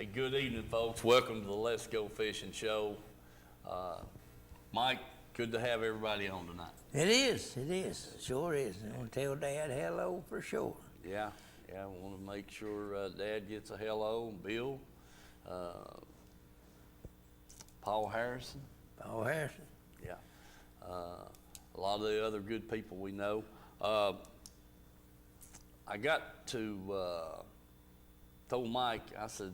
Hey, good evening, folks. Welcome to the Let's Go Fishing Show. Mike, good to have everybody on tonight. It is, sure is. I want to tell Dad hello for sure. Yeah, I want to make sure Dad gets a hello. Bill, Paul Harrison. Paul Harrison. Yeah, a lot of the other good people we know. I got to told Mike, I said,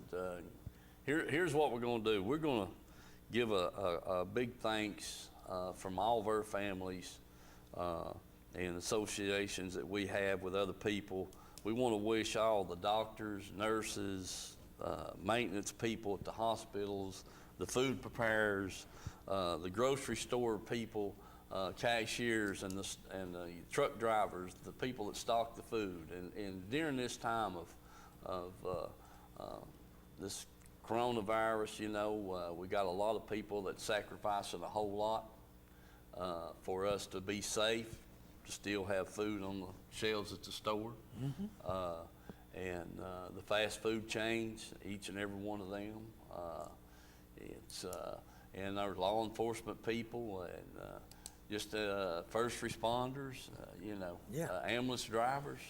here's what we're going to do. We're going to give a big thanks from all of our families and associations that we have with other people. We want to wish all the doctors, nurses, maintenance people at the hospitals, the food preparers, the grocery store people, cashiers, and the truck drivers, the people that stock the food. And during this time of this coronavirus, we got a lot of people that sacrificing a whole lot for us to be safe, to still have food on the shelves at the store. Mm-hmm. And the fast food chains, each and every one of them. And our law enforcement people and just first responders, ambulance drivers,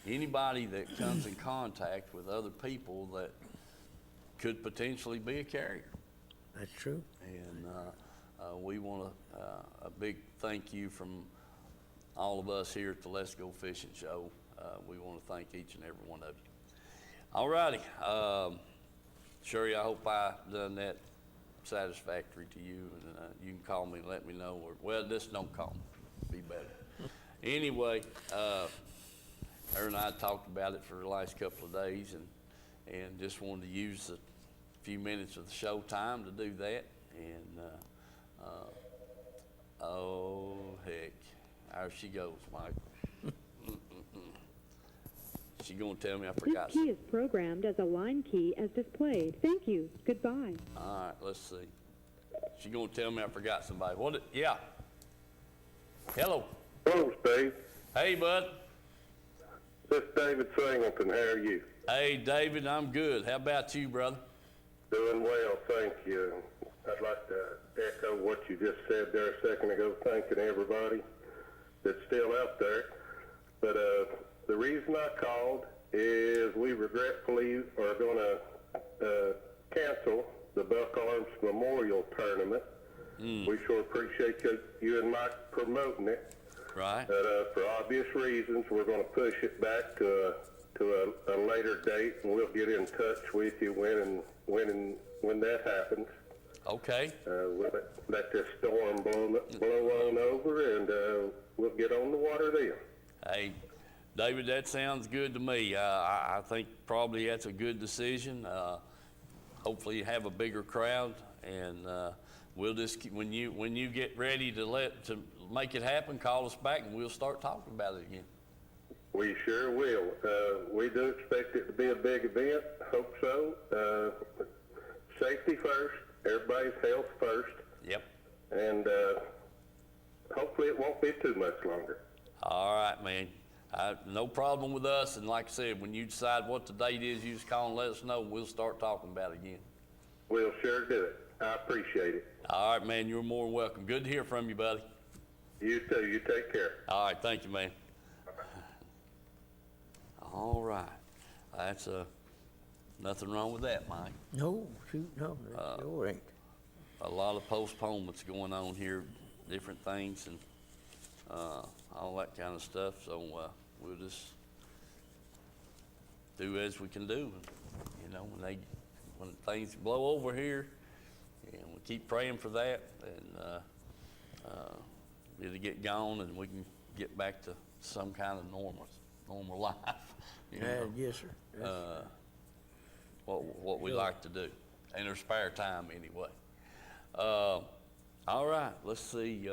anybody that comes in contact with other people that could potentially be a carrier. That's true. And we want a big thank you from all of us here at the Let's Go Fishing Show. We want to thank each and every one of you. All righty. Sherry, I hope I done that satisfactory to you, and you can call me and let me know. Well, just don't call me. Be better. Anyway, her and I talked about it for the last couple of days, and just wanted to use a few minutes of the show time to do that. And oh heck, there she goes, Mike. She gonna tell me I forgot. This key is programmed as a line key as displayed. Thank you. Goodbye. All right, let's see. She gonna tell me I forgot somebody. Yeah. Hello. Hello, Steve. Hey, bud. This is David Singleton. How are you? Hey, David, I'm good. How about you, brother? Doing well, thank you. I'd like to echo what you just said there a second ago, thanking everybody that's still out there. But the reason I called is we regretfully are going to cancel the Buck Arms Memorial Tournament. We sure appreciate you and Mike promoting it. Right. But for obvious reasons, we're going to push it back to a later date, and we'll get in touch with you when that happens. Okay. We'll let this storm blow on over, and we'll get on the water then. Hey, David, that sounds good to me. I think probably that's a good decision. Hopefully you have a bigger crowd, and we'll just keep, when you get ready to make it happen, call us back, and we'll start talking about it again. We sure will. We do expect it to be a big event. Hope so. Safety first. Everybody's health first. Yep. And hopefully it won't be too much longer. All right, man. No problem with us. And like I said, when you decide what the date is, you just call and let us know, and we'll start talking about it again. We'll sure do it. I appreciate it. All right, man. You're more than welcome. Good to hear from you, buddy. You too. You take care. All right. Thank you, man. All right. That's nothing wrong with that, Mike. No, shoot, no, there sure ain't. A lot of postponements going on here, different things, and all that kind of stuff. So we'll just do as we can do. When things blow over here, and we keep praying for that, and it'll get gone, and we can get back to some kind of normal life. Yes, sir. Yes. What we like to do in our spare time, anyway. All right, let's see.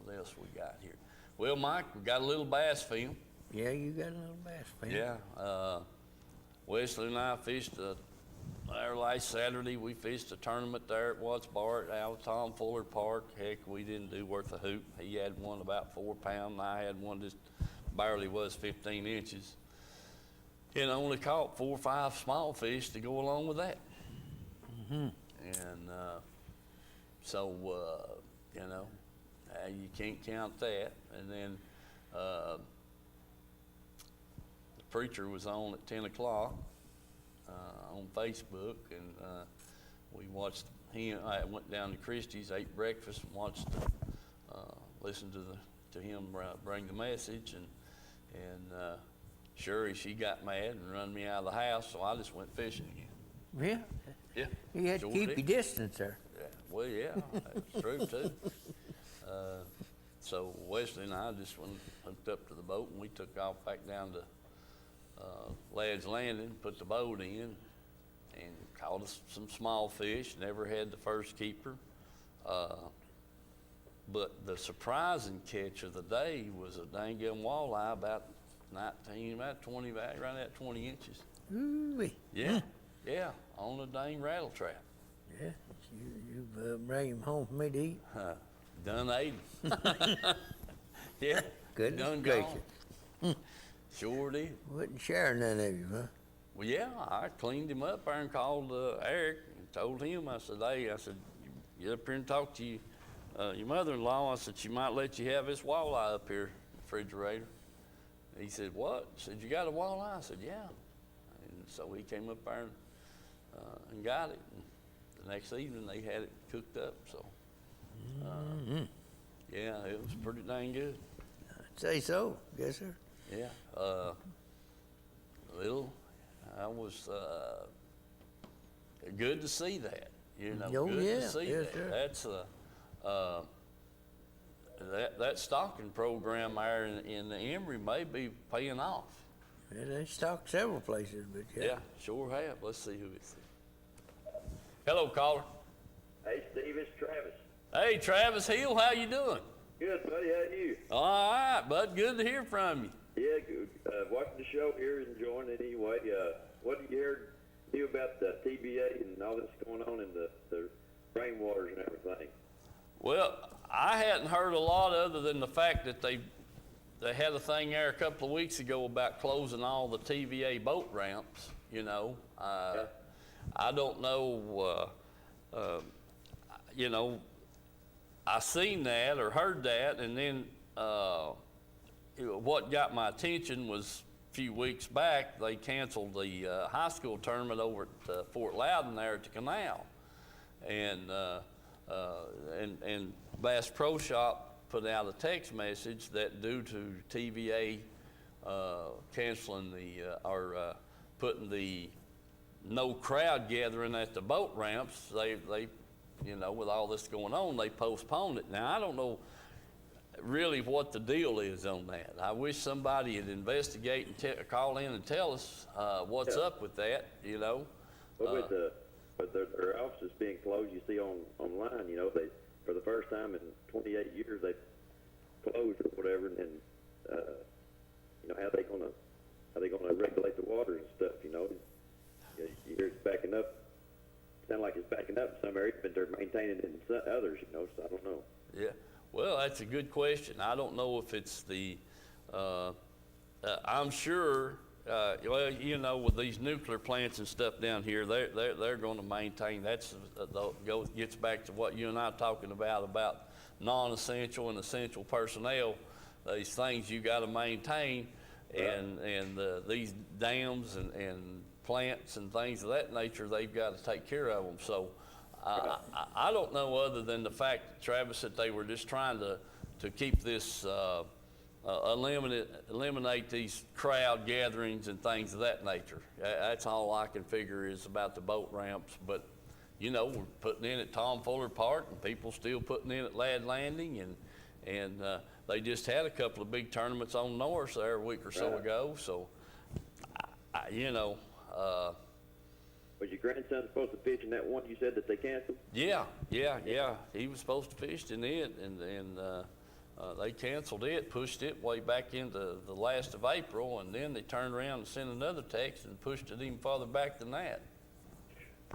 What else we got here? Well, Mike, we got a little bass film. Yeah, you got a little bass film. Yeah. Wesley and I fished there last Saturday. We fished a tournament there at Watts Bar at Tom Fuller Park. Heck, we didn't do worth a hoop. He had one about 4 pounds, and I had one just barely was 15 inches. and only caught 4 or 5 small fish to go along with that. And so, you know, you can't count that. And then the preacher was on at 10 o'clock on Facebook, and we watched him. I went down to Christie's, ate breakfast, and watched, listened to him bring the message, and Sherry, she got mad and run me out of the house, so I just went fishing again. Yeah. Yeah. You had to sure keep did. your distance there. Yeah, well, yeah, that's true too. So Wesley and I just went hooked up to the boat, and we took off back down to Ladd's Landing, put the boat in, and caught us some small fish. Never had the first keeper. But the surprising catch of the day was a dang gum walleye about 19, about 20, around that 20 inches. Ooh-wee. Yeah, yeah, on a dang rattle trap. Yeah, you bring him home for me to eat. Done ate 'em. Yeah, Goodness done gracious. gone. Sure did. Wasn't sharing none of you, huh? Well, yeah, I cleaned him up there and called Eric and told him, I said, hey, I said, get up here and talk to your mother-in-law. I said, she might let you have this walleye up here in the refrigerator. He said, what? I said, you got a walleye? I said, yeah. And so he came up there and got it. And the next evening they had it cooked up. So, yeah, it was pretty dang good. I'd say so. Yes, sir. Yeah. I was good to see that. You know, Oh, good yeah. to see Yes, that. sir. That's that stocking program there in the Emory may be paying off. Yeah, they stock several places, but Yeah, sure have. Let's see who it's. Hello, caller. Hey, Steve, it's Travis. Hey, Travis Hill, how you doing? Good, buddy. How are you? All right, bud. Good to hear from you. Yeah, good. Watching the show here, enjoying it anyway. What did you hear about the TBA and all that's going on in the rainwaters and everything? Well, I hadn't heard a lot other than the fact that they had a thing there a couple of weeks ago about closing all the TVA boat ramps. You know, Yeah. I don't know. You know, I seen that or heard that, and then what got my attention was a few weeks back they canceled the high school tournament over at Fort Loudon there at the canal, and Bass Pro Shop put out a text message that due to TVA canceling or putting the no crowd gathering at the boat ramps, they you know, with all this going on, they postponed it. Now, I don't know really what the deal is on that. I wish somebody would investigate and call in and tell us what's up with that, you know. Well, with their offices being closed, you see online, you know, they for the first time in 28 years they closed or whatever, and you know how they gonna regulate the water and stuff, you know. You hear it's backing up. Sound like it's backing up in some areas, but they're maintaining it in some others, you know, so I don't know. Yeah, well, that's a good question. I don't know if it's the, I'm sure, well, you know, with these nuclear plants and stuff down here, they're going to maintain. That's gets back to what you and I are talking about non-essential and essential personnel. These things you got to maintain, and these dams and plants and things of that nature, they've got to take care of them. So I don't know, other than the fact, Travis, that they were just trying to keep this, eliminate these crowd gatherings and things of that nature. That's all I can figure is about the boat ramps. But, you know, we're putting in at Tom Fuller Park, and people still putting in at Ladd Landing, and they just had a couple of big tournaments on Norris there a week or so ago. So, you know, Was your grandson supposed to fish in that one you said that they canceled? Yeah. He was supposed to fish in it, and they canceled it, pushed it way back into the last of April, and then they turned around and sent another text and pushed it even farther back than that.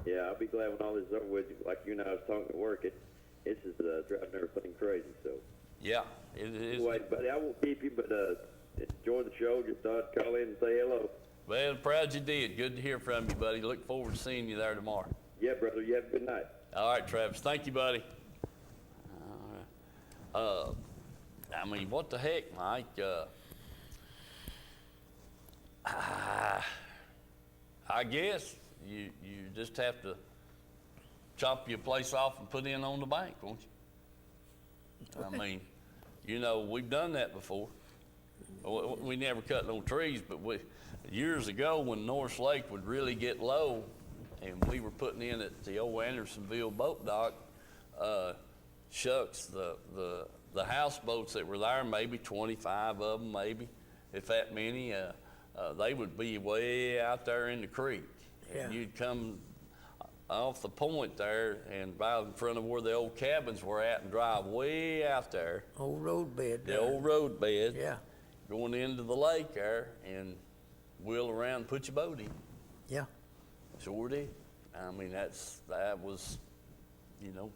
Yeah, I'll be glad when all this is over with. Like you and I was talking at work, it's just driving everything crazy. So. Yeah, it is. Anyway, buddy, I won't keep you, but enjoy the show. Just thought I'd call in and say hello. Well, proud you did. Good to hear from you, buddy. Look forward to seeing you there tomorrow. Yeah, brother. You have a good night. All right, Travis. Thank you, buddy. All right. I mean, what the heck, Mike? I guess you just have to chop your place off and put in on the bank, won't you? I mean, you know, we've done that before. We never cut no trees, but years ago when Norris Lake would really get low and we were putting in at the old Andersonville boat dock, shucks, the houseboats that were there, maybe 25 of them, maybe, if that many, they would be way out there in the creek. And Yeah. you'd come off the point there and by in front of where the old cabins were at and drive way out there, Old road bed. the there. old road bed, Yeah, going into the lake there and wheel around and put your boat in. yeah. Sure did. I mean, that was, you know,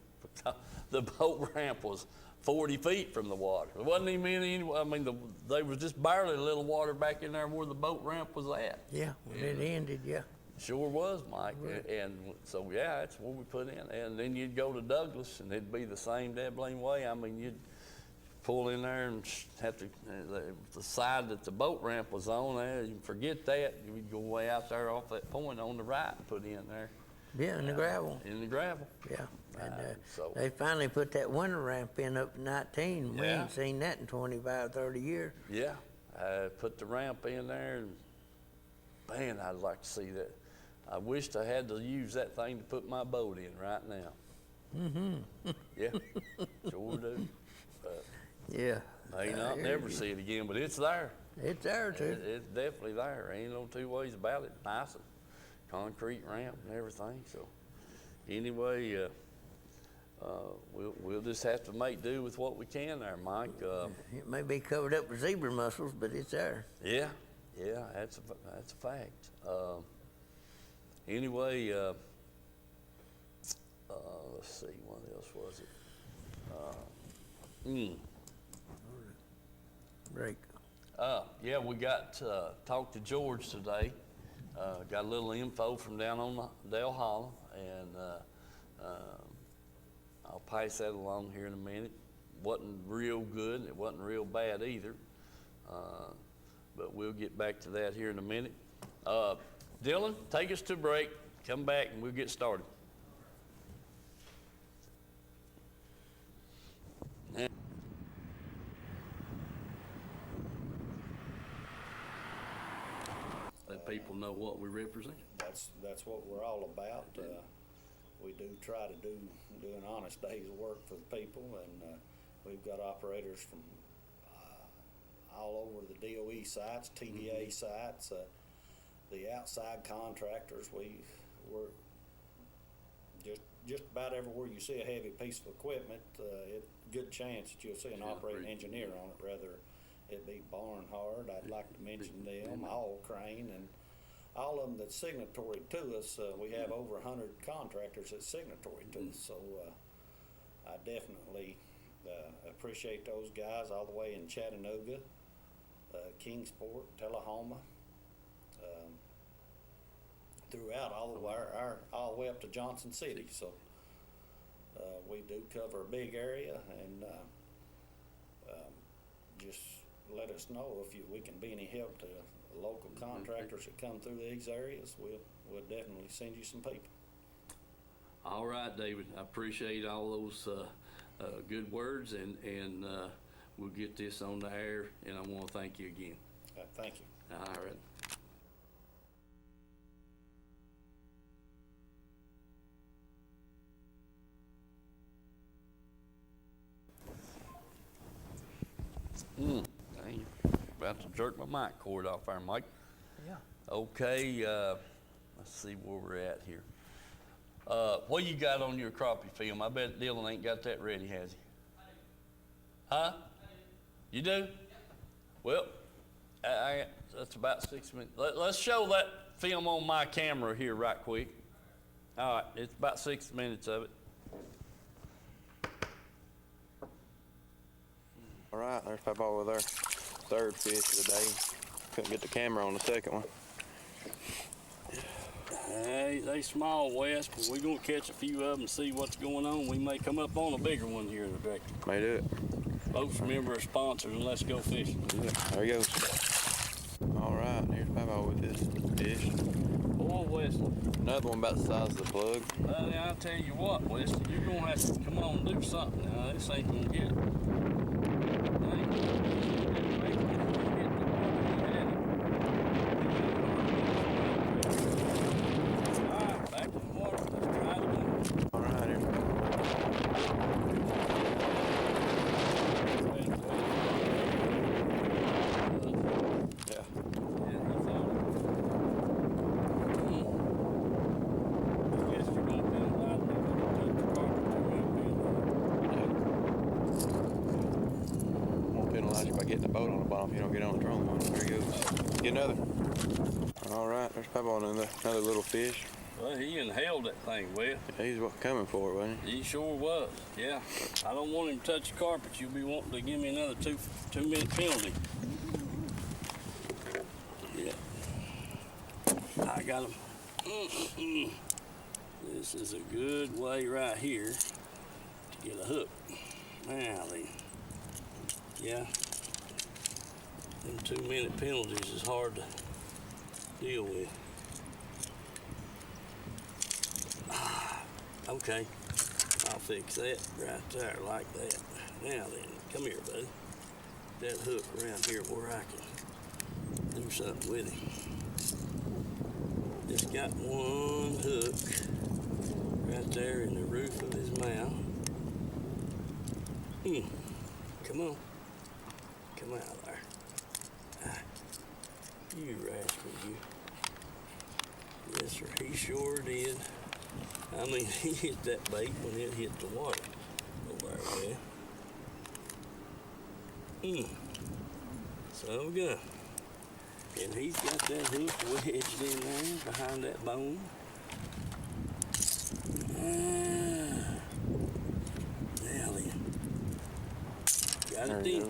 the boat ramp was 40 feet from the water. There wasn't even any, I mean, there was just barely a little water back in there where the boat ramp was at. Yeah, when it ended, yeah. Sure was, Mike. And so, yeah, that's what we put in. And then you'd go to Douglas, and it'd be the same dead blame way. I mean, you'd pull in there and have to, the side that the boat ramp was on there, you forget that. You'd go way out there off that point on the right and put in there. Yeah, in the gravel. In the gravel. Yeah. And so- they finally put that winter ramp in up in 19. We Yeah. ain't seen that in 25, 30 years. Yeah, put the ramp in there, and man, I'd like to see that. I wished I had to use that thing to put my boat in right now. Mm-hmm. Yeah, sure do. But Yeah. may not hear never you. see it again, but it's there. It's there too. It's definitely there. Ain't no two ways about it. Nice and concrete ramp and everything. So anyway, we'll just have to make do with what we can there, Mike. It may be covered up with zebra mussels, but it's there. Yeah, that's a fact. Anyway, let's see, what else was it? Break. Yeah, we got talked to George today. Got a little info from down on the Dale Hollow, and I'll pass that along here in a minute. Wasn't real good. It wasn't real bad either. But we'll get back to that here in a minute. Dylan, take us to break. Come back and we'll get started. Let people know what we represent. That's what we're all about. We do try to do an honest day's work for the people, and we've got operators from all over the DOE sites, TDA sites, the outside contractors. We're just about everywhere you see a heavy piece of equipment, good chance that you'll see an operating engineer on it, whether it be Barnhard. I'd like to mention them, All Crane, and all of them that's signatory to us. We have over 100 contractors that's signatory to us, so I definitely appreciate those guys all the way in Chattanooga, Kingsport, Tullahoma, throughout all the way up to Johnson City. So we do cover a big area, and just let us know if we can be any help to local contractors that come through these areas. We'll definitely send you some people. All right, David. I appreciate all those good words, and we'll get this on the air, and I want to thank you again. Thank you. All right. Dang, about to jerk my mic cord off there, Mike. Yeah. Okay, let's see where we're at here. What you got on your crappie film? I bet Dylan ain't got that ready, has he? Huh? You do? Well, that's about 6 minutes. Let's show that film on my camera here right quick. All right, it's about 6 minutes of it. All right, there's Papa over there. Third fish of the day. Couldn't get the camera on the second one. They small, Wes, but we're gonna catch a few of them and see what's going on. We may come up on a bigger one here in the director. May do it. Folks, remember our sponsors and let's go fishing. Yeah, there he goes. All right, here's Papa with this fish. Boy, Wesley. Another one about the size of the plug. Buddy, I'll tell you what, Wesley, you're gonna have to come on and do something now. This ain't gonna get it. Alright, back to the water. Let's try it again. All right, here. Yeah. Won't penalize you by getting the boat on the bottom if you don't get on the trolling one. There he goes. Get another. All right, there's Papa on another little fish. Well, he inhaled that thing, Wes. He's coming for it, wasn't he? He sure was. Yeah. I don't want him to touch the carpet. You'll be wanting to give me another two-minute penalty. Yeah. I got him. This is a good way right here to get a hook. Now then. Yeah. Them 2-minute penalties is hard to deal with. Okay, I'll fix that right there like that. Now then, come here, buddy. That hook around here where I can do something with him. Just got one hook right there in the roof of his mouth. Come on. Come out there. You rascal, you. Yes, sir, he sure did. I mean, he hit that bait when it hit the water over there. So good. And he's got that hook wedged in there behind that bone. Now then. Got it in.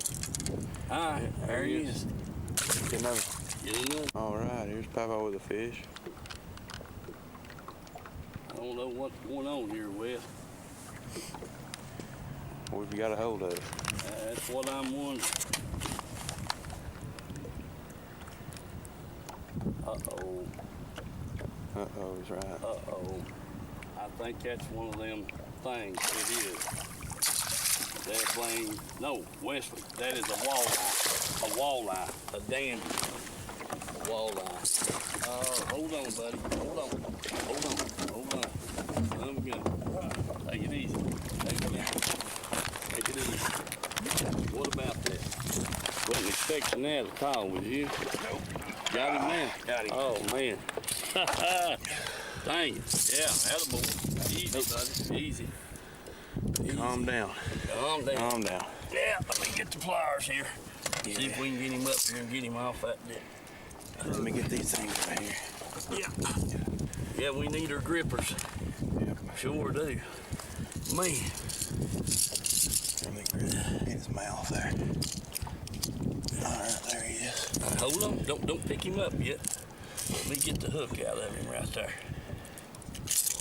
All right, there he is. Get another. Get another. All right, here's Papa with a fish. I don't know what's going on here, Wes. We've got a hold of it. That's what I'm wondering. Uh-oh. Uh-oh, he's right. Uh-oh. I think that's one of them things. It is. That blame. No, Wesley, that is a walleye. A walleye. A damn walleye. Hold on, buddy. Hold on. Hold on. Hold on. I'm gonna take it easy. Take it easy. Take it easy. What about that? Wasn't expecting that at all, was you? Nope. Got him now? Got him. Oh, man. Dang it. Yeah, attaboy. Easy, buddy. Easy. Calm down. Calm down. Calm down. Yeah, let me get the pliers here. See if we can get him up here and get him off that dip. Let me get these things right here. Yeah. Yeah, we need our grippers. Yep. Sure do. Man. Let me grip his mouth there. All right, there he is. Hold on. Don't pick him up yet. Let me get the hook out of him right there.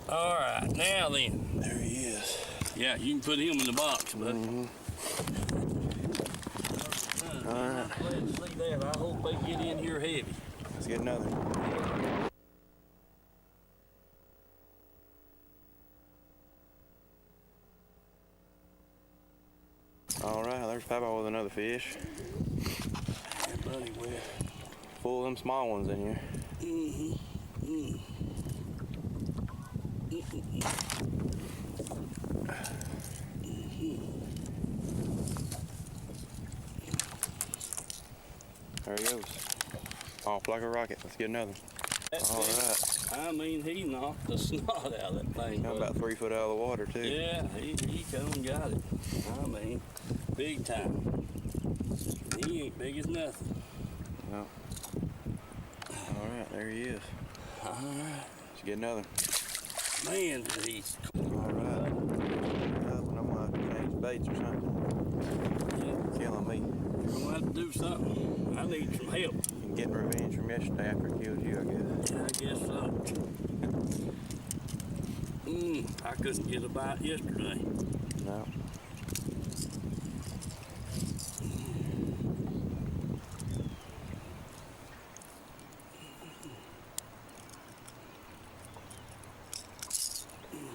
All right, now then. There he is. Yeah, you can put him in the box, bud. All right. I'm glad to see that. I hope they get in here heavy. Let's get another. All right, there's Papa with another fish. Yeah, buddy, well. Full of them small ones in here. There he goes. Off like a rocket. Let's get another. All right. I mean, he knocked the snot out of that thing. Got about 3 foot out of the water, too. Yeah, he come and got it. I mean, big time. He ain't big as nothing. No. All right, there he is. All right. Let's get another. Man, did he. All right. I'm gonna have to change baits or something. Yeah, Killing me. we're gonna have to do something. I need some help. You can getting revenge from yesterday after it killed you, I guess. Yeah, I guess so. I couldn't get a bite yesterday. No.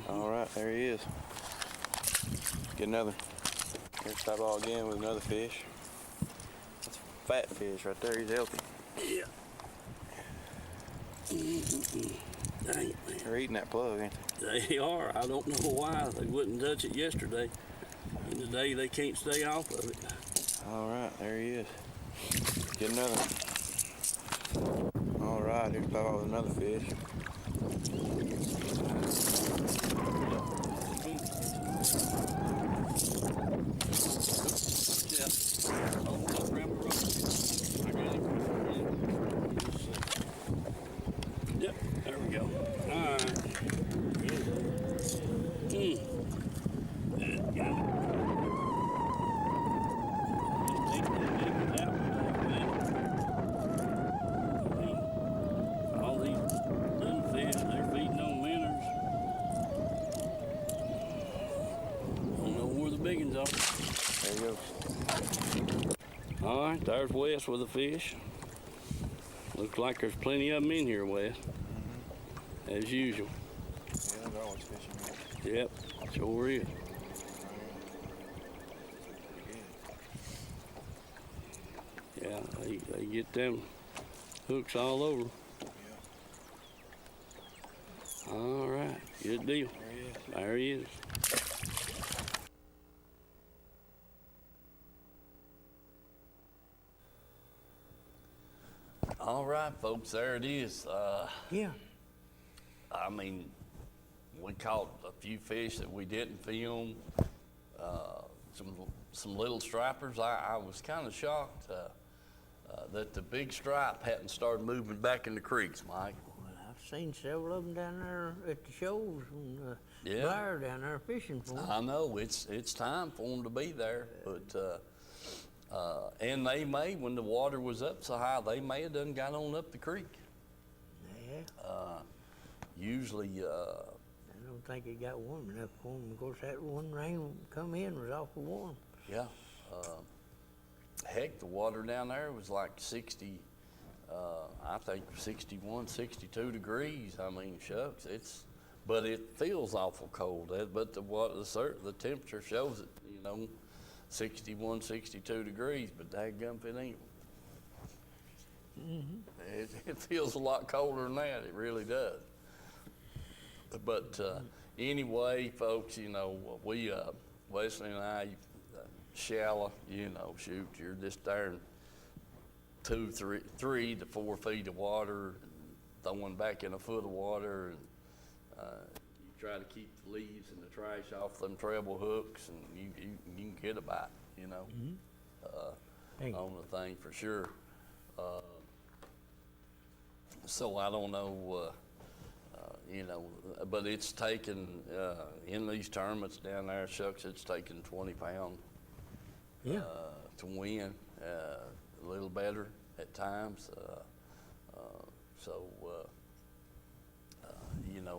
All right, there he is. Get another. Here's stop all again with another fish. That's a fat fish right there. He's healthy. Yeah. Dang it, man. They're eating that plug, ain't they? They are. I don't know why they wouldn't touch it yesterday. And today they can't stay off of it. All right, there he is. Get another. All right, here's Papa with another fish. Yeah. Oh, grab a rope. I got it. Yep, there we go. All right. Got it. All these little fish, they're feeding on minnows. Don't know where the big ones are. There he goes. All right, there's Wes with the fish. Looks like there's plenty of them in here, Wes. As usual. Yeah, there's always fishing. Yep, sure is. Yeah, they get them hooks all over. All right, good deal. There he is. All right, folks, there it is. Yeah. I mean, we caught a few fish that we didn't film. Some little stripers. I was kind of shocked that the big stripe hadn't started moving back in the creeks, Mike. Well, I've seen several of them down there at the shows and Yeah. Blair down there fishing for them. I know it's time for them to be there, but and they may, when the water was up so high, they may have done got on up the creek. Yeah. Usually, I don't think it got warm enough for them. Of course, that one rain come in was awful warm. yeah. Heck, the water down there was like 60, I think 61, 62 degrees. I mean, shucks, but it feels awful cold. But the temperature shows it, 61, 62 degrees, but dadgum, it ain't. It feels a lot colder than that, it really does. But anyway, folks, we, Wesley and I, shallow, shoot, you're just there in 3 to 4 feet of water, throwing back in a foot of water, and you try to keep the leaves and the trash off them treble hooks, and you can get a bite, on the thing for sure. So I don't know, but it's taken, in these tournaments down there, shucks, it's taken 20 pounds Yeah. to win, a little better at times.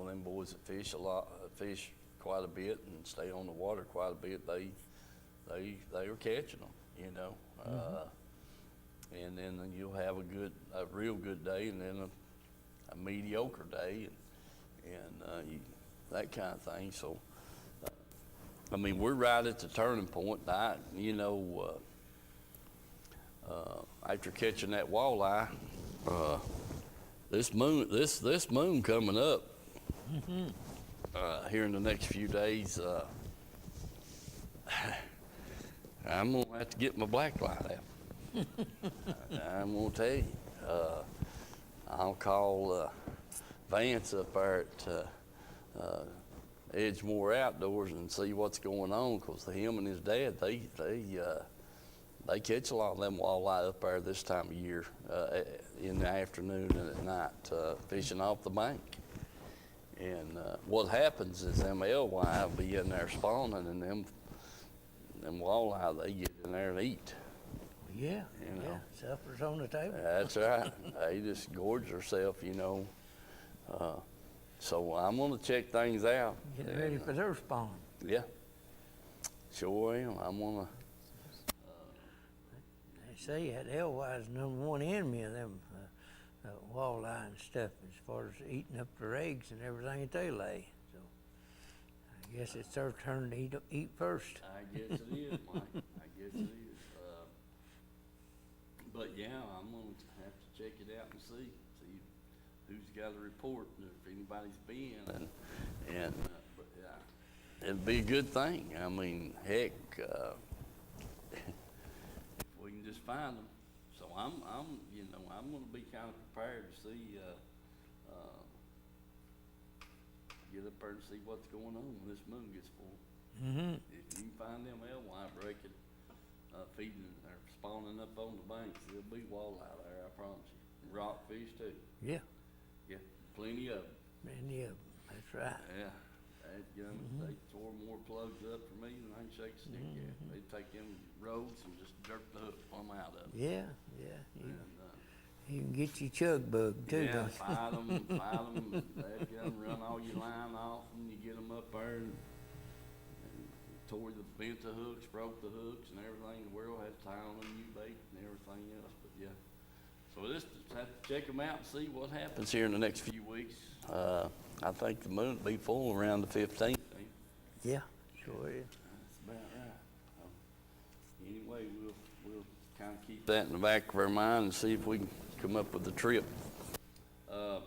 Them boys that fish quite a bit and stay on the water quite a bit, they are catching them, and then you'll have a real good day, and then a mediocre day, and that kind of thing. So, I mean, we're right at the turning point. After catching that walleye, this moon coming up here in the next few days, I'm gonna have to get my black light out. I'm gonna tell you. I'll call Vance up there at Edgemore Outdoors and see what's going on, because him and his dad, they catch a lot of them walleye up there this time of year, in the afternoon and at night, fishing off the bank. And what happens is them alewives will be in there spawning, and them walleye, they get in there and eat. Yeah, You know. yeah, supper's on the table. That's right. They just gorge herself, you know. So I'm gonna check things out. Getting ready for their spawn. Yeah. Sure am. I'm gonna. They say that alewire's number one enemy of them walleye and stuff as far as eating up their eggs and everything that they lay. So I guess it's their turn to eat first. I guess it is, Mike. I guess it is. But yeah, I'm gonna have to check it out and see who's got a report, and if anybody's been, but yeah, it'd be a good thing. I mean, heck, if we can just find them. So I'm gonna be kind of prepared to see, get up there and see what's going on when this moon gets full. Mm-hmm. If you can find them alewife breaking, feeding or spawning up on the banks, there'll be walleye there, I promise you. Rockfish too. Yeah, Yeah, plenty of them. many of them. That's right. Yeah. They tore more plugs up for me than I can shake a stick at. They take them roads and just jerk the hook plumb out of them. Yeah, yeah. You, And, you can get your chug bug too. yeah, don't you? fight them. They run all your line off, and you get them up there and bent the hooks, broke the hooks, and everything in the world. Had to tie on a new bait and everything else. But yeah, so we'll just have to check them out and see what happens here in the next few weeks. I think the moon will be full around the 15th. Yeah, sure is. That's about right. Anyway, we'll kind of keep that in the back of our mind and see if we can come up with a trip. All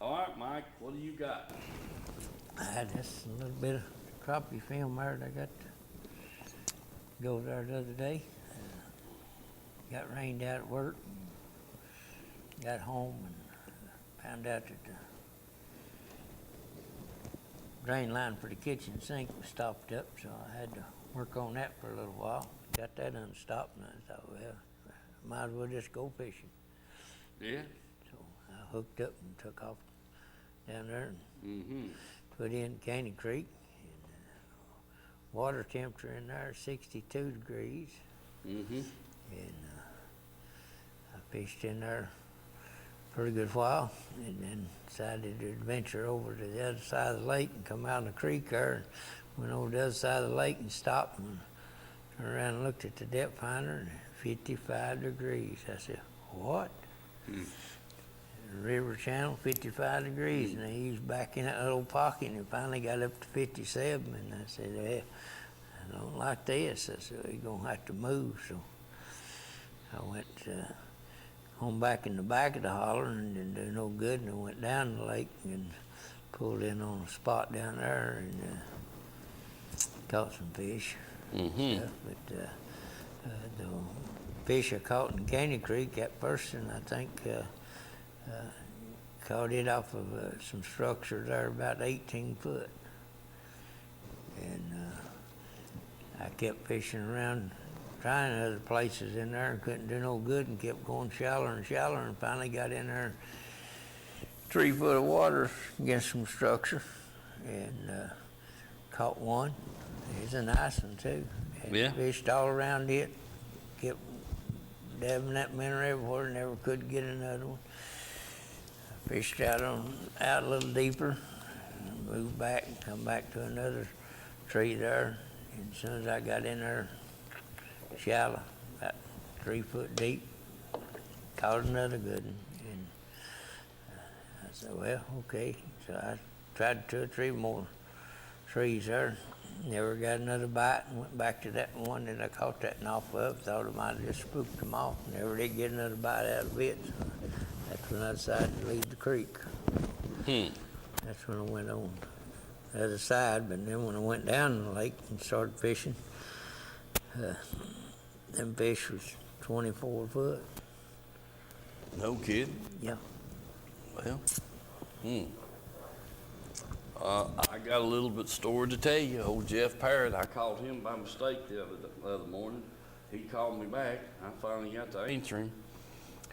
right, Mike, what do you got? I had just a little bit of crappie film there that I got to go there the other day. Got rained out at work. Got home and found out that the drain line for the kitchen sink was stopped up, so I had to work on that for a little while. Got that unstopped, and I thought, well, might as well just go fishing. Yeah? So I hooked up and took off down there and Mm-hmm. put in Caney Creek. And, water temperature in there is 62 degrees. Mm-hmm. And I fished in there a pretty good while, and then decided to adventure over to the other side of the lake and come out in the creek there. And went over to the other side of the lake and stopped and turned around and looked at the depth finder, and 55 degrees. I said, what? River channel, 55 degrees, and he was back in that little pocket, and he finally got up to 57, and I said, hey, I don't like this. I said, you're going to have to move. So I went home back in the back of the holler and didn't do no good, and I went down the lake and pulled in on a spot down there and caught some fish. Mm-hmm. Stuff. But the fish I caught in Caney Creek, that person, I think, caught it off of some structure there about 18 foot. And I kept fishing around, trying other places in there and couldn't do no good, and kept going shallower and shallower, and finally got in there 3 foot of water against some structure and caught one. It was a nice one too. And Yeah. fished all around it, kept dabbing that minnow everywhere, never could get another one. I fished out a little deeper, and moved back and come back to another tree there. And as soon as I got in there, shallow, about 3 foot deep, caught another good one. And I said, well, okay. So I tried 2 or 3 more trees there. Never got another bite, and went back to that one that I caught that one off of. Thought I might have just spooked them off. Never did get another bite out of it. So that's when I decided to leave the creek. That's when I went on the other side. But then when I went down the lake and started fishing, them fish was 24 foot. No kidding. Yeah. Well, I got a little bit story to tell you. Old Jeff Parrott, I called him by mistake the other morning. He called me back. I finally got to answer him.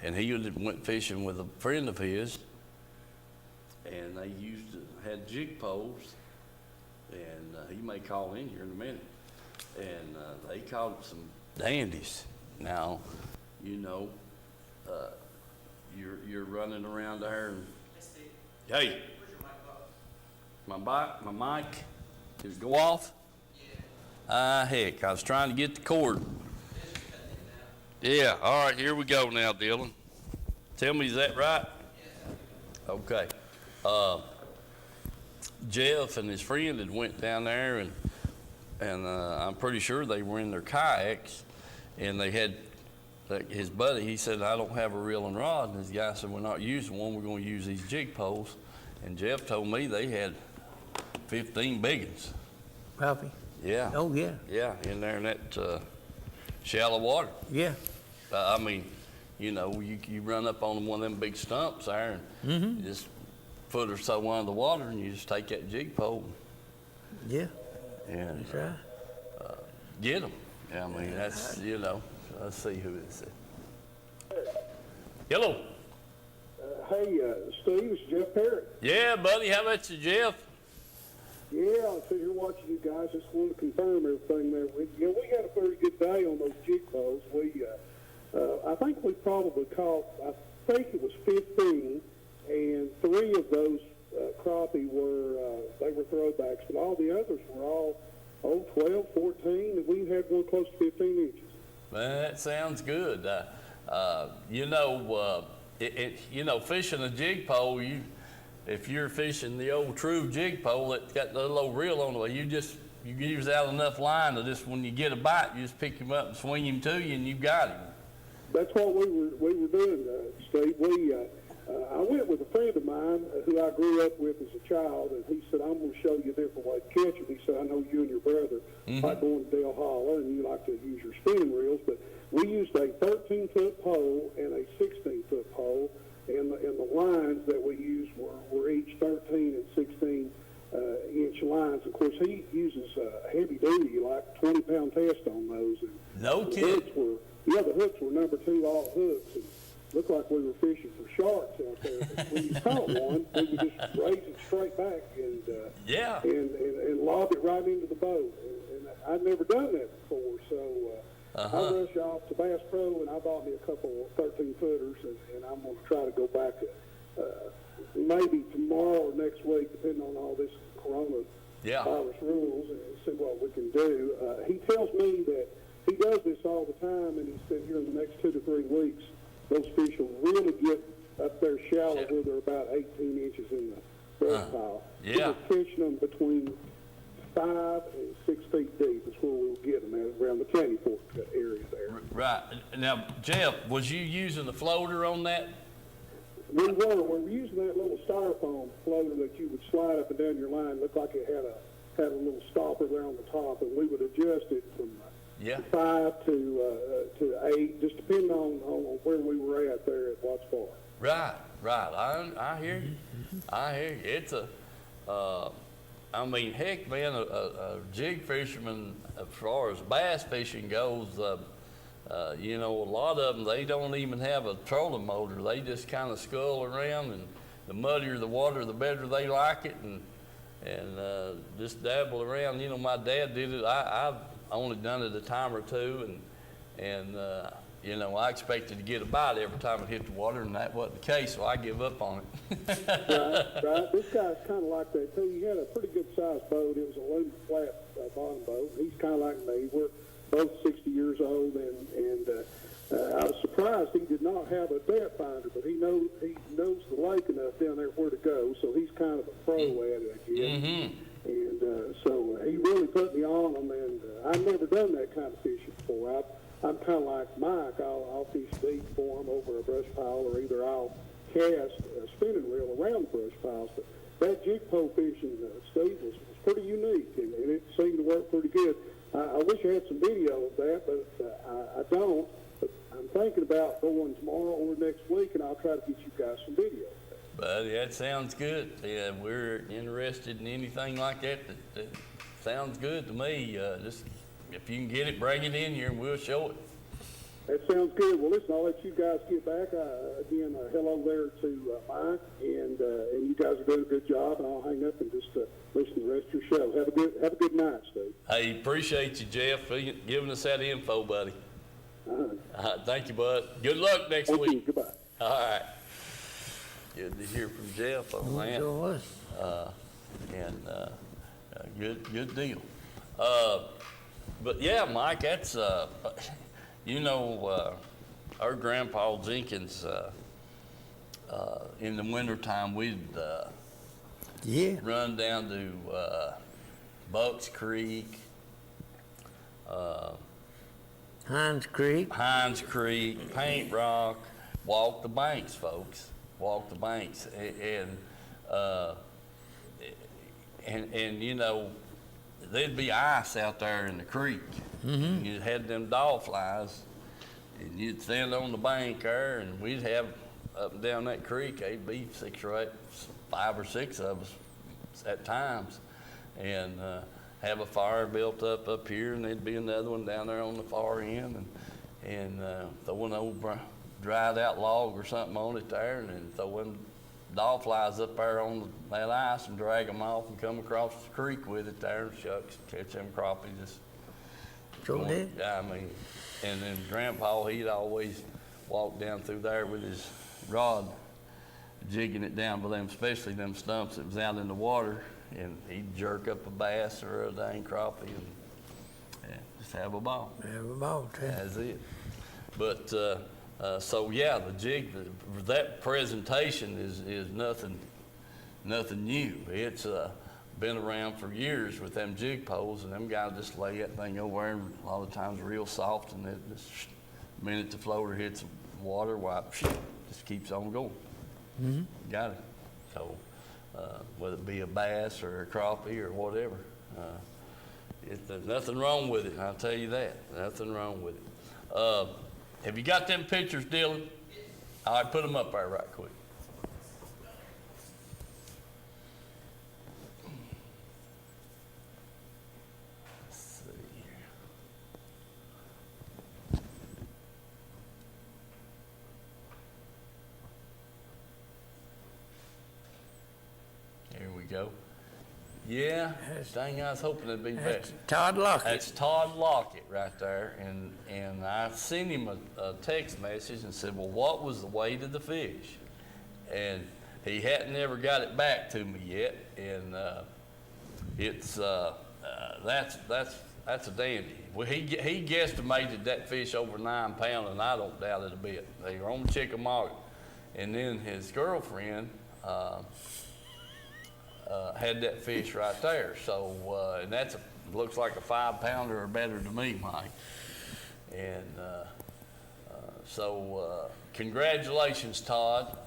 And he went fishing with a friend of his, and they had jig poles, and he may call in here in a minute. And they caught some dandies, Now, you know, you're running around there and, hey, my mic, did it go off? Heck, I was trying to get the cord. Yeah, all right, here we go now, Dylan. Tell me, is that right? Okay. Jeff and his friend had went down there, and I'm pretty sure they were in their kayaks, and they had, his buddy, he said, I don't have a reel and rod, and his guy said, we're not using one, we're going to use these jig poles. And Jeff told me they had 15 big ones. Probably. Yeah. Oh, yeah. Yeah, in there in that shallow water. Yeah. I mean, you know, you run up on one of them big stumps there, and you just foot or so under the water, and you just take that jig pole Yeah. and That's right. get them. I mean, that's, you know, let's see who it is. Hello. Hey, Steve, it's Jeff Parrott. Yeah, buddy, how about you, Jeff? Yeah, I'm sitting here watching you guys. Just wanted to confirm everything there with you. We had a very good day on those jig poles. I think we probably caught, I think it was 15, and 3 of those crappie they were throwbacks, but all the others were all 12, 14, and we had one close to 15 inches. That sounds good. You know, fishing a jig pole, if you're fishing the old true jig pole that's got the little old reel on the way, you use out enough line to just, when you get a bite, you just pick him up and swing him to you, and you've got him. That's what we were doing, Steve. I went with a friend of mine who I grew up with as a child, and he said, I'm going to show you a different way to catch them. He said, I know you and your brother like going to Dale Holler, and you like to use your spinning reels, but we used a 13-foot pole and a 16-foot pole, and the lines that we used were each 13 and 16-inch lines. Of course, he uses heavy-duty, like 20-pound test on those. And No kidding. the hooks were number 2 all hooks. And looked like we were fishing for sharks out there. But when you caught one, we would just raise it straight back and lob it right into the boat. And I'd never done that before, so I rushed off to Bass Pro, and I bought me a couple 13-footers, and I'm going to try to go back maybe tomorrow or next week, depending on all this coronavirus rules, and see what we can do. He tells me that he does this all the time, and he said here in the next 2 to 3 weeks, those fish will really get up there shallow where they're about 18 inches in the brush pile. Yeah. We're catching them between 5 and 6 feet deep is where we'll get them at, around the Candy Fork area there. Right. Now, Jeff, was you using the floater on that? We were using that little styrofoam floater that you would slide up and down your line. Looked like it had a little stopper there on the top, and we would adjust it from 5 to 8, just depending on where we were at there at Watts Bar. Right. I hear you. It's I mean, heck, man, a jig fisherman, as far as bass fishing goes, you know, a lot of them, they don't even have a trolling motor. They just kind of scull around, and the muddier the water, the better they like it, and just dabble around. You know, my dad did it. I've only done it a time or two, and you know, I expected to get a bite every time it hit the water, and that wasn't the case, so I give up on it. Right. This guy's kind of like that, too. He had a pretty good-sized boat. It was a aluminum flat bottom boat. He's kind of like me. We're both 60 years old, and I was surprised he did not have a depth finder, but he knows the lake enough down there where to go, so he's kind of a pro at it, I guess. And so he really put me on him, and I've never done that kind of fishing before. I'm kind of like Mike. I'll fish deep for him over a brush pile, or either I'll cast a spinning reel around the brush piles. But that jig pole fishing, Steve, was pretty unique, and it seemed to work pretty good. I wish I had some video of that, but I don't. But I'm thinking about going tomorrow or next week, and I'll try to get you guys some video. Buddy, that sounds good. Yeah, we're interested in anything like that. That sounds good to me. Just if you can get it, bring it in here, and we'll show it. That sounds good. Well, listen, I'll let you guys get back. Again, hello there to Mike, and you guys are doing a good job. And I'll hang up and just listen to the rest of your show. Have a good night, Steve. Hey, appreciate you, Jeff, for giving us that info, buddy. Thank you, bud. Good luck next Thank you. week. Goodbye. All right. Good to hear from Jeff on that. Sure was. Good deal. But yeah, Mike, that's our grandpa Jenkins. In the wintertime, we'd Yeah. run down to Bucks Creek, Hines Creek. Paint Rock, walk the banks, folks. Walk the banks, and you know, there'd be ice out there in the creek. Mm-hmm. You had them dog flies, and you'd stand on the bank there, and we'd have up and down that creek, they'd be 6 or 8, 5 or 6 of us at times, and have a fire built up here, and there'd be another one down there on the far end, and throw an old dried out log or something on it there, and then throwing dog flies up there on that ice and drag them off and come across the creek with it there, and shucks, catch them crappie just. Sure did. I mean, and then Grandpa, he'd always walk down through there with his rod, jigging it down with them, especially them stumps that was out in the water, and he'd jerk up a bass or a dang crappie and just have a ball. Have a ball, too. That's it. But so yeah, the jig, that presentation is nothing new. It's been around for years with them jig poles, and them guys just lay that thing over there, and a lot of times real soft, and it just, the minute the floater hits the water, why, just keeps on going. Mm-hmm. Got it. So whether it be a bass or a crappie or whatever, there's nothing wrong with it. I'll tell you that. Nothing wrong with it. Have you got them pictures, Dylan? All right, put them up there right quick. Let's see here. Here we go. Yeah, dang, I was hoping it'd be better. That's Todd Lockett. That's Todd Lockett right there, and I sent him a text message and said, well, what was the weight of the fish? And he hadn't ever got it back to me yet, and it's that's a dandy. Well, he guesstimated that fish over 9 pounds, and I don't doubt it a bit. They were on Chickamauga, and then his girlfriend had that fish right there. So, and that's looks like a 5-pounder or better to me, Mike. And so, congratulations, Todd,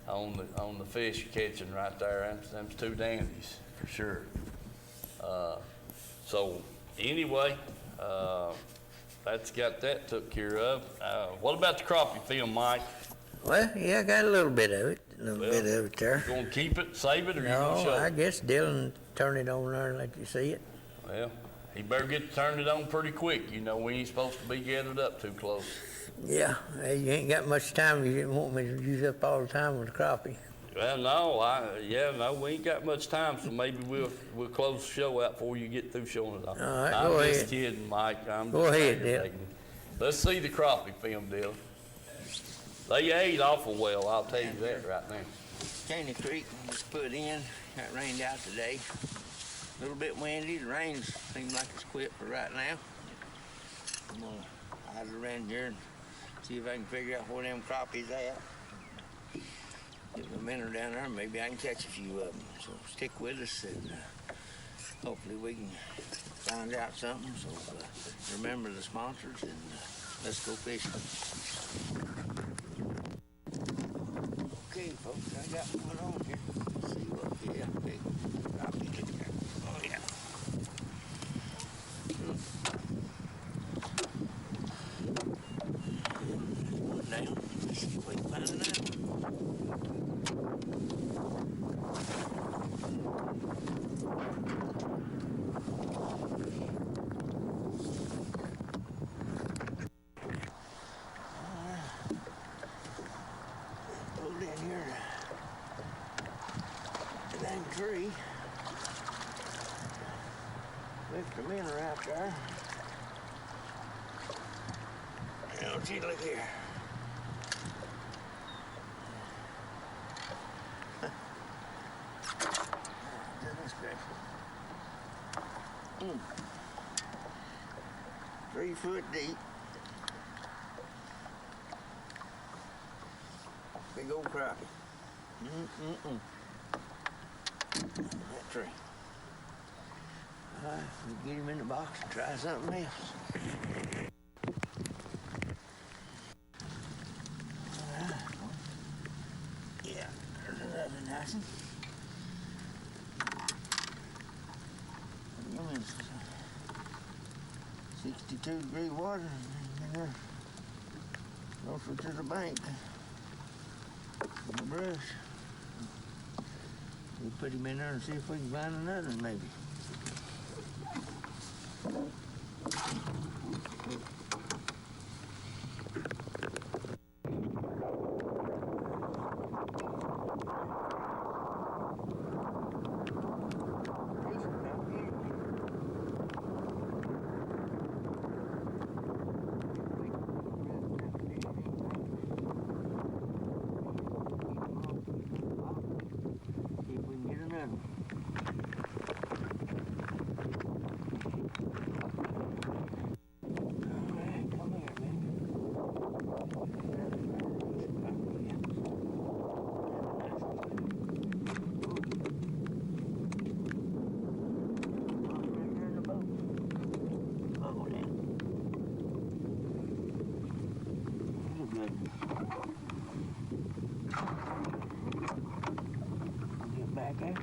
on the fish you're catching right there. Them's 2 dandies for sure. So, anyway, that's got that took care of. What about the crappie film, Mike? Well, yeah, I got a little bit of it. Bit of it there. You gonna keep it, save it, or you gonna No, show I it? guess Dylan turn it on there and let you see it. Well, he better get to turn it on pretty quick. You know, we ain't supposed to be gathered up too close. Yeah, hey, you ain't got much time. You didn't want me to use up all the time with the crappie. Well, no, we ain't got much time, so maybe we'll close the show out before you get through showing it off. All right, I'm go just ahead. kidding, Mike. I'm Go just ahead, aggravating. Let's see the crappie film, Dylan. They ate awful well, I'll tell you that right now. Caney Creek just put in. Got rained out today. A little bit windy. The rain seems like it's quit for right now. I'm gonna hide around here and see if I can figure out where them crappies at. Give them a minute down there, maybe I can catch a few of them. So stick with us, and hopefully we can find out something. So remember the sponsors, and let's go fishing. Okay, folks, I got one on here. Let's see what, yeah, big crappie in there. Oh, yeah. One down. Let's see if we can find another one. Pulled in here to the dang tree. Left the minnow out there. Oh, gee, look here. Goodness gracious. 3 foot deep. Big old crappie. That tree. All right, we'll get him in the box and try something else. All right. Yeah, there's another nice one. I mean, 62-degree water, and then closer to the bank. The brush. We'll put him in there and see if we can find another one, maybe. See if we can get another one. All right, come here, man. Right here in the boat. Oh, yeah. Here's a good one. Get back there.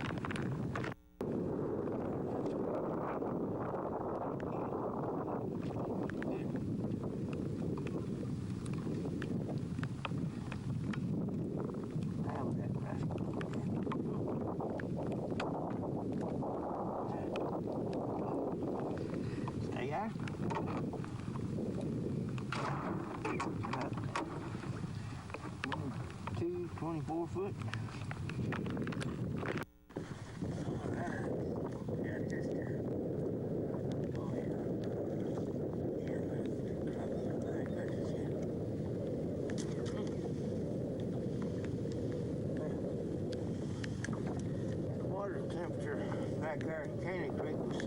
Now that stay after. About 22, 24 foot. Water temperature back there in Caney Creek was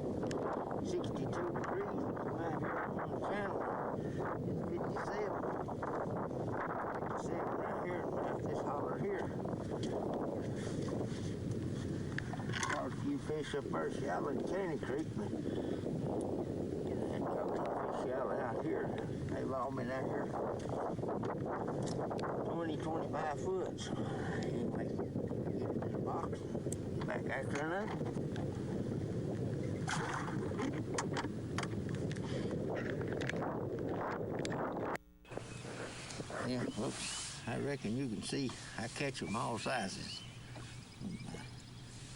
62 degrees. Right here on the channel, it's 57. 57 right here at this holler here. Caught a few fish up there shallow in Caney Creek, but I caught some fish shallow out here. They've all been out here 20, 25 foot. So anyway, get it in the box. Back after another. Yeah, well, I reckon you can see I catch them all sizes.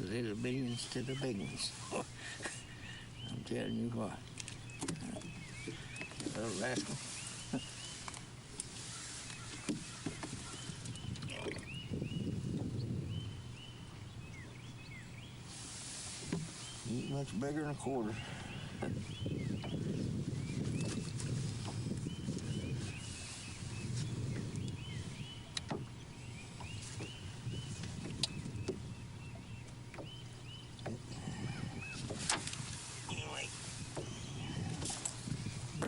The little bitty ones to the big ones. I'm telling you what. Little rascal. Ain't much bigger than a quarter. Anyway,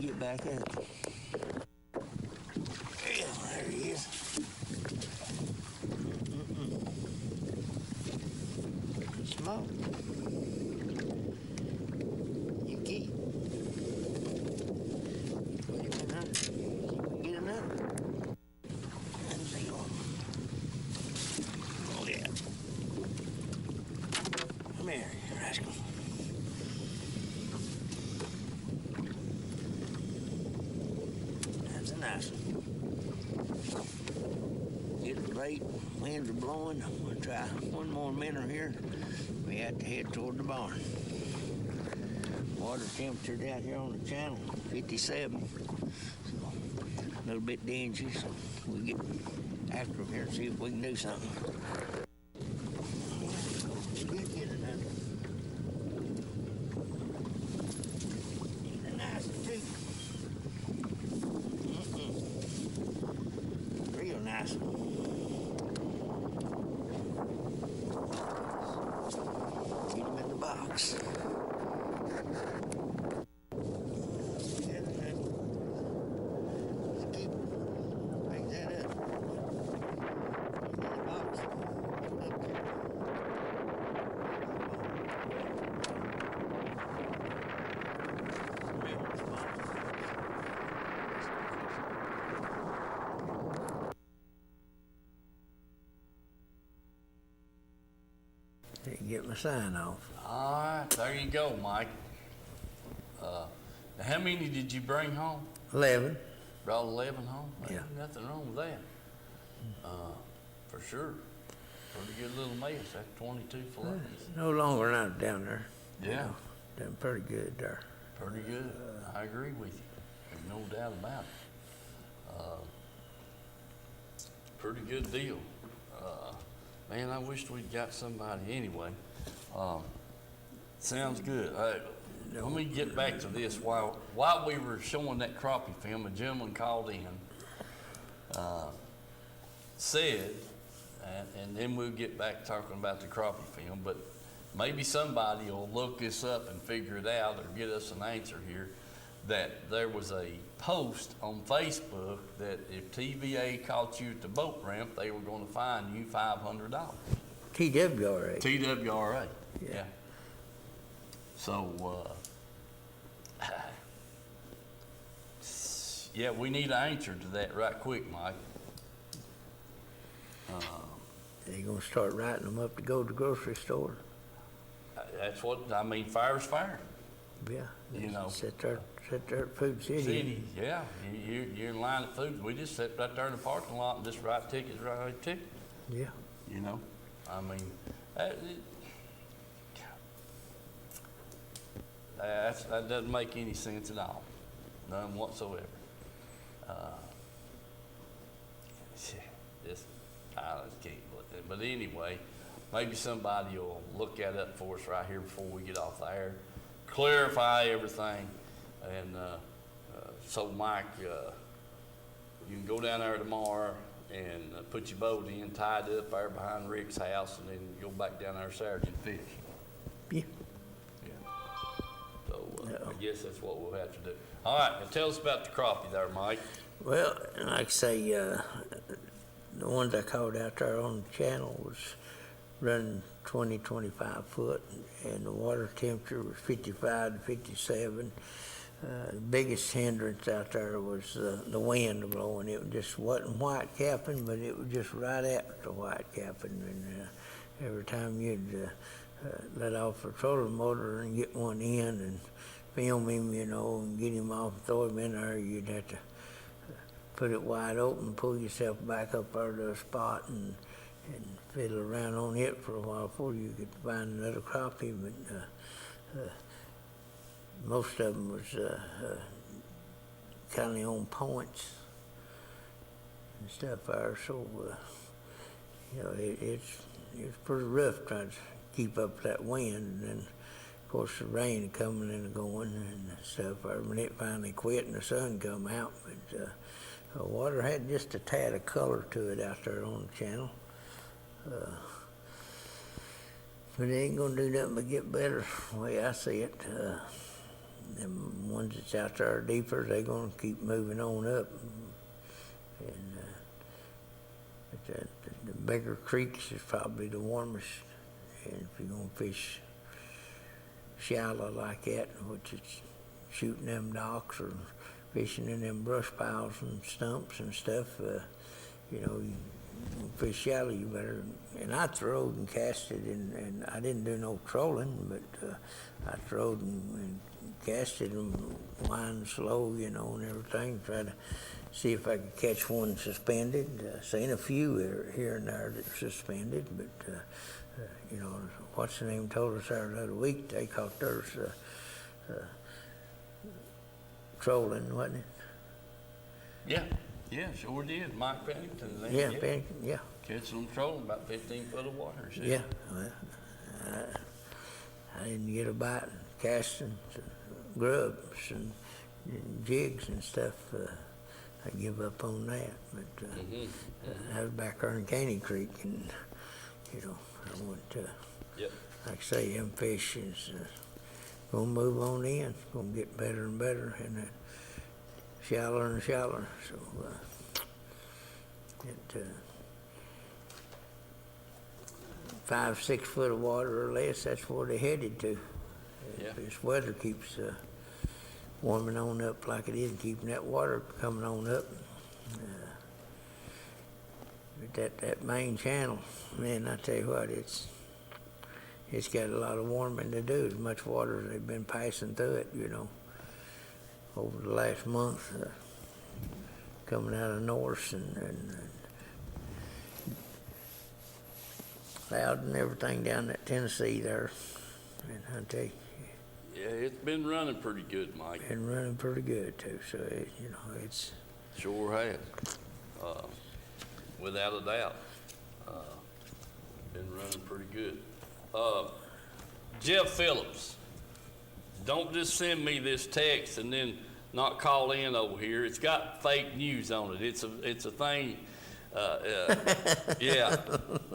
get back at it. Yeah, there he is. Smoke. You keep. Put him in there. See if we can get another. And see on. Oh yeah. Come here, you rascal. That's a nice one. Getting late, winds are blowing. I'm gonna try one more minute here. We have to head toward the barn. Water temperature down here on the channel, 57. So, a little bit dingy, so we'll get after them here and see if we can do something. Should get another. Need a nice one too. box. Get my sign off. All right, there you go, Mike. Now how many did you bring home? 11. Brought 11 home? Yeah. Ain't nothing wrong with that. For sure. Pretty good little mess. That's 22 fillets. No longer not down there. Yeah. Done pretty good there. Pretty good. I agree with you. There's no doubt about it. Pretty good deal. Man, I wished we'd got somebody anyway. Sounds good. Let me get back to this. While we were showing that crappie film, a gentleman called in, said, and then we'll get back talking about the crappie film, but maybe somebody will look this up and figure it out or get us an answer here, that there was a post on Facebook that if TVA caught you at the boat ramp, they were going to fine you $500. TWRA. TWRA. Yeah. So, yeah, we need an answer to that right quick, Mike. They're going to start writing them up to go to the grocery store. That's what, I mean, fire's fire. Yeah. You know. Sit there at Food City. Yeah, you're in line at food. We just sat right there in the parking lot and just write tickets, Yeah. you know? I mean, that doesn't make any sense at all. None whatsoever. I just can't look at it. But anyway, maybe somebody will look that up for us right here before we get off the air. Clarify everything. And so, Mike, you can go down there tomorrow and put your boat in, tied up there behind Rick's house, and then go back down there Saturday and fish. Yeah. Yeah. So I guess that's what we'll have to do. All right, now tell us about the crappie there, Mike. Well, like I say, the ones I caught out there on the channel was running 20, 25 foot, and the water temperature was 55 to 57. The biggest hindrance out there was the wind blowing. It just wasn't white capping, but it was just right at the white capping. And every time you'd let off a trolling motor and get one in and film him, you know, and get him off and throw him in there, you'd have to put it wide open, pull yourself back up there to a spot and fiddle around on it for a while before you could find another crappie. But most of them was kind of on points and stuff there, so you know, it's pretty rough trying to keep up that wind. And then, of course, the rain coming and going and stuff there. When it finally quit and the sun come out, but the water had just a tad of color to it out there on the channel. But it ain't gonna do nothing but get better, the way I see it. Them ones that's out there deeper, they're gonna keep moving on up. And but the bigger creeks is probably the warmest. And if you're gonna fish shallow like that, which is shooting them docks or fishing in them brush piles and stumps and stuff, you know, you fish shallow, you better. And I throwed and casted, and I didn't do no trolling, but I throwed and casted and wind slow, you know, and everything. Try to see if I could catch one suspended. Seen a few here and there that suspended, but you know, what's the name told us there the other week they caught theirs trolling, wasn't it? Yeah, sure did. Mike Pennington. Yeah, yeah. Catching them trolling about 15 foot of water. Yeah, well, I didn't get a bite. Casting grubs and jigs and stuff. I give up on that. But I was back there in Caney Creek, and you know, I went to. Yep. like I say, them fish is gonna move on in. It's gonna get better and better, and shallower and shallower. So it 5, 6 foot of water or less, that's where they're headed to. Yeah. If this weather keeps warming on up like it is, and keeping that water coming on up. But that main channel, man, I tell you what, it's got a lot of warming to do. As much water as they've been passing through it, over the last month, coming out of Norse and Loud and everything down at Tennessee there. And I tell you, Yeah, it's been running pretty good, Mike. been running pretty good too. So it's Sure has. Without a doubt. Been running pretty good. Jeff Phillips, don't just send me this text and then not call in over here. It's got fake news on it. It's a thing. Yeah,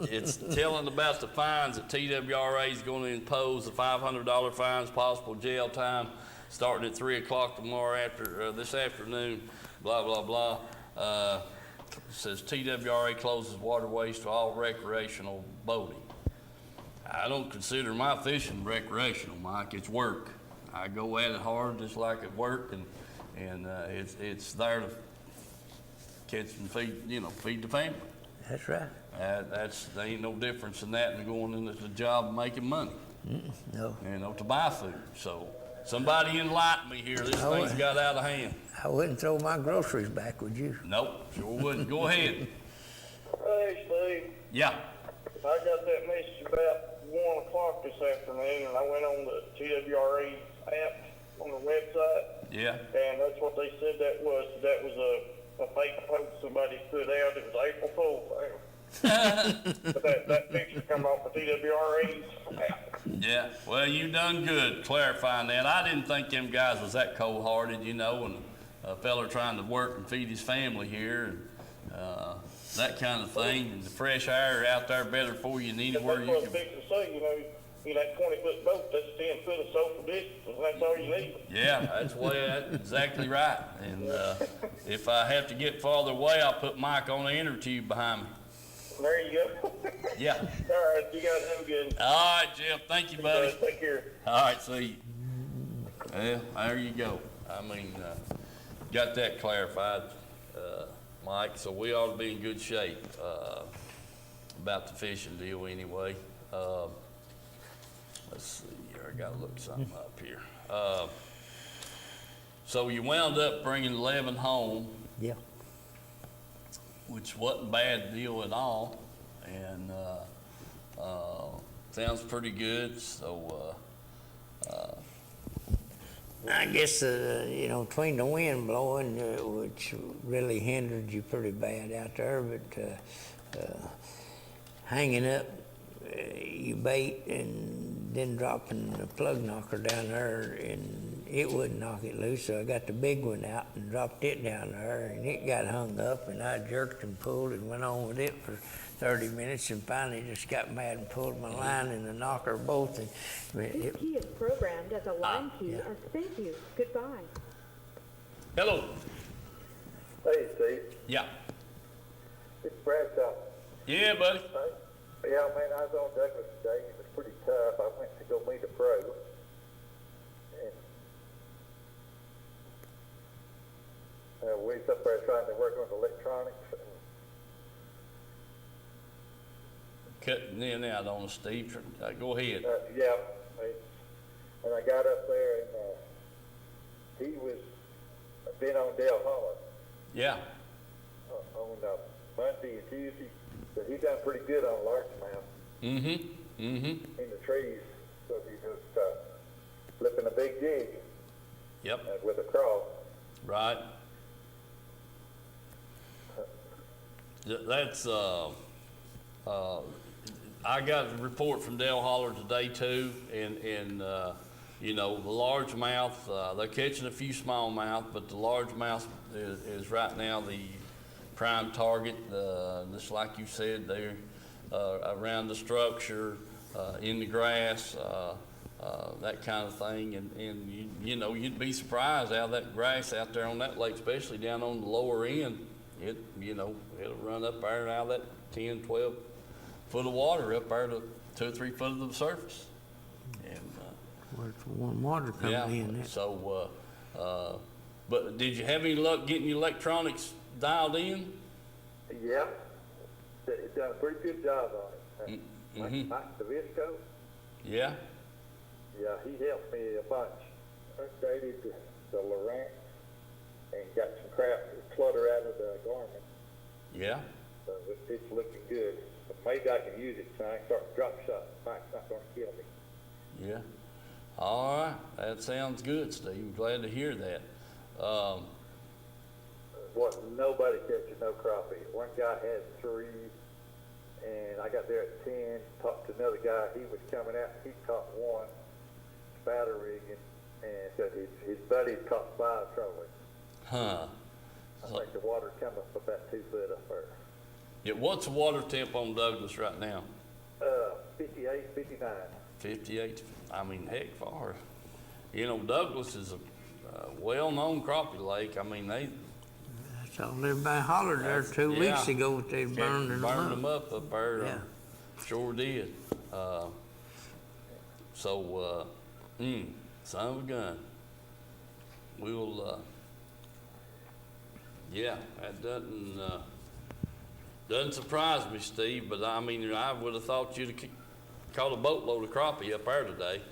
it's telling about the fines that TWRA is going to impose, the $500 fines, possible jail time, starting at 3 o'clock tomorrow this afternoon, blah, blah, blah. Says TWRA closes waterways to all recreational boating. I don't consider my fishing recreational, Mike. It's work. I go at it hard just like at work, and it's there to catch and feed the family. that's right. There ain't no difference in that and going into the job and making money, No, to buy food. So somebody enlighten me here. This thing's got out of hand. I wouldn't throw my groceries back, would you? Nope, sure wouldn't. Go ahead. Hey, Steve, Yeah, I got that message about 1 o'clock this afternoon, and I went on the TWRA app on the website, yeah. and that's what they said that was. That was a fake post somebody put out. It was April Fool's. But that picture come off the TWRA's app. Yeah, well, you done good clarifying that. I didn't think them guys was that cold-hearted, and a fella trying to work and feed his family here, and that kind of thing. And the fresh air out there better for you than anywhere That's you what I was can. fixing to say, that 20-foot boat, that's 10 foot of social distance, and that's all you need. Yeah, that's exactly right. And if I have to get farther away, I'll put Mike on the inner tube behind me. There you go. Yeah. All right, you guys have a good one. All right, Jeff. Thank you, buddy. Take care. All right, see you. Well, there you go. Got that clarified, Mike, so we ought to be in good shape about the fishing deal anyway. Let's see here, I gotta look something up here. So you wound up bringing 11 home, Yeah. which wasn't a bad deal at all, and sounds pretty good, so I guess, between the wind blowing, which really hindered you pretty bad out there, but hanging up you bait and then dropping the plug knocker down there, and it wouldn't knock it loose, so I got the big one out and dropped it down there, and it got hung up, and I jerked and pulled and went on with it for 30 minutes, and finally just got mad and pulled my line and the knocker both, and This key is programmed as a line key yeah. as thank you. Goodbye. hello. Hey, Steve. Yeah. It's Bradshaw. Yeah, buddy. Yeah, man, I was on Douglas today. It was pretty tough. I went to go meet a pro. And we was up there trying to work on electronics. Cutting in and out on us, Steve. Go ahead. Yeah. And I got up there, and he was been on Dale Holler Yeah. on Monday and Tuesday. But he done pretty good on largemouth in the trees. So he was flipping a big jig Yep. with a cross. Right. That's I got a report from Dale Holler today too, and the largemouth, they're catching a few smallmouth, but the largemouth is right now the prime target. Just like you said, they're around the structure. in the grass, that kind of thing. And you know, you'd be surprised how that grass out there on that lake, especially down on the lower end, it'll run up there out of that 10, 12 foot of water up there to 2 or 3 foot of the surface. And Where's the warm water coming in? so, but did you have any luck getting your electronics dialed in? Yeah, it's done a pretty good job on it. Mike DeVisco, Yeah. yeah, he helped me a bunch. Updated the Lowrance and got some crap, clutter out of the garment. Yeah. So it's looking good. But maybe I can use it tonight, start drop shot. Mike's not going to kill me. Yeah. All right. That sounds good, Steve. Glad to hear that. Nobody catching no crappie. One guy had 3, and I got there at 10, talked to another guy. He was coming out, he caught 1, spatter rigging, and said his buddy caught 5 trolling. Huh. I think the water come up about 2 foot up there. Yeah, what's the water temp on Douglas right now? 58, 59. 58. I mean, heck, far. You know, Douglas is a well-known crappie lake. I mean, That's all everybody hollered there 2 weeks ago that they burned them up. up there. Yeah. Sure did. Son of a gun. We'll, that doesn't surprise me, Steve, but I mean, I would have thought you'd have caught a boatload of crappie up there today.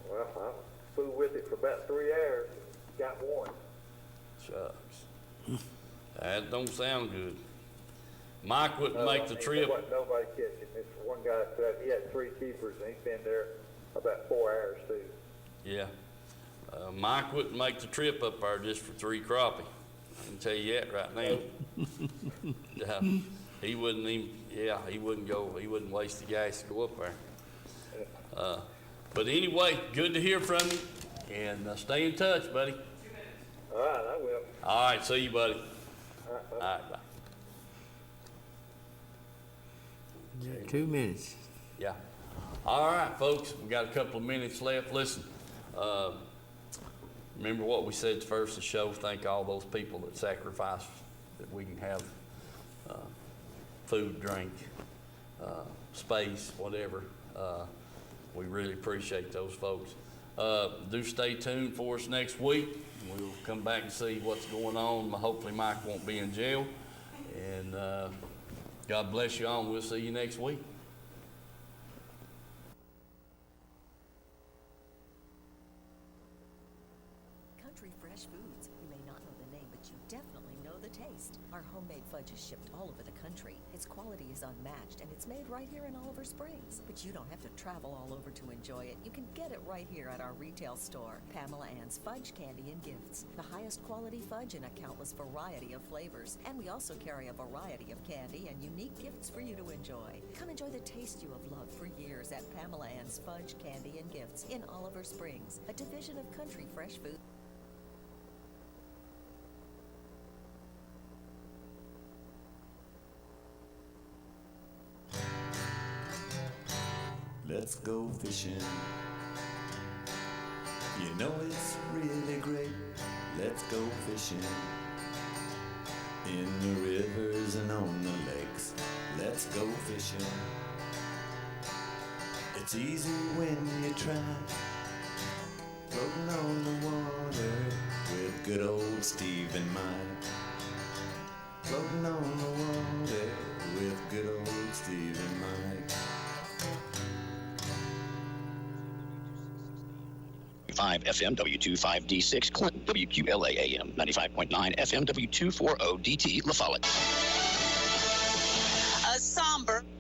Well, I flew with it for about 3 hours, got 1. Shucks. That don't sound good. Mike wouldn't make the trip. There wasn't nobody catching. This one guy said he had 3 keepers, and he's been there about 4 hours too. Yeah. Mike wouldn't make the trip up there just for 3 crappie. I can tell you that right now. He wouldn't even, he wouldn't go, he wouldn't waste the gas to go up there. But anyway, good to hear from you, and stay in touch, buddy. All right, I will. All right, see you, buddy. All right, bye. All right, bye. 2 minutes. Yeah. All right, folks, we got a couple of minutes left. Listen, remember what we said first of the show. Thank all those people that sacrifice that we can have food, drink, space, whatever. We really appreciate those folks. Do stay tuned for us next week. We'll come back and see what's going on. Hopefully Mike won't be in jail. And God bless you all, and we'll see you next week. Country Fresh Foods. You may not know the name, but you definitely know the taste. Our homemade fudge is shipped all over the country. Its quality is unmatched, and it's made right here in Oliver Springs. But you don't have to travel all over to enjoy it. You can get it right here at our retail store, Pamela Ann's Fudge, Candy, and Gifts. The highest quality fudge in a countless variety of flavors. And we also carry a variety of candy and unique gifts for you to enjoy. Come enjoy the taste you have loved for years at Pamela Ann's Fudge, Candy, and Gifts in Oliver Springs, a division of Country Fresh Foods. Let's go fishing. You know it's really great. Let's go fishing. In the rivers and on the lakes. Let's go fishing. It's easy when you try. Floating on the water with good old Steve and Mike. Floating on the water with good old Steve and Mike. 5 FM W25D6 Clinton, WQLA AM 95.9 FM W240DT La Follette.